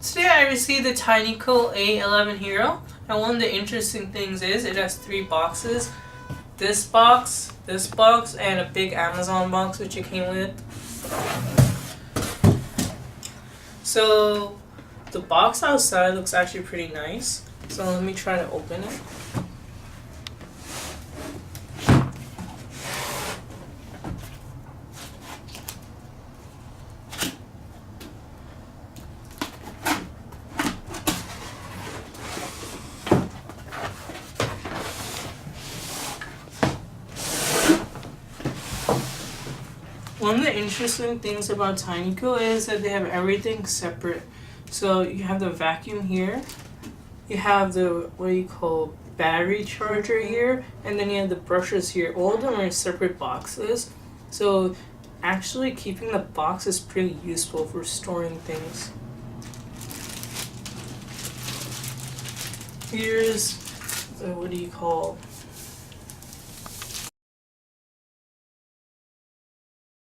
Today I received the Tineco A11 Hero, and one of the interesting things is it has 3 boxes. This box, and a big Amazon box which it came with. So the box outside looks actually pretty nice. So let me try to open it. One of the interesting things about Tineco is that they have everything separate. So you have the vacuum here, you have the battery charger here, and then you have the brushes here. All of them are in separate boxes. So actually keeping the box is pretty useful for storing things. Here's the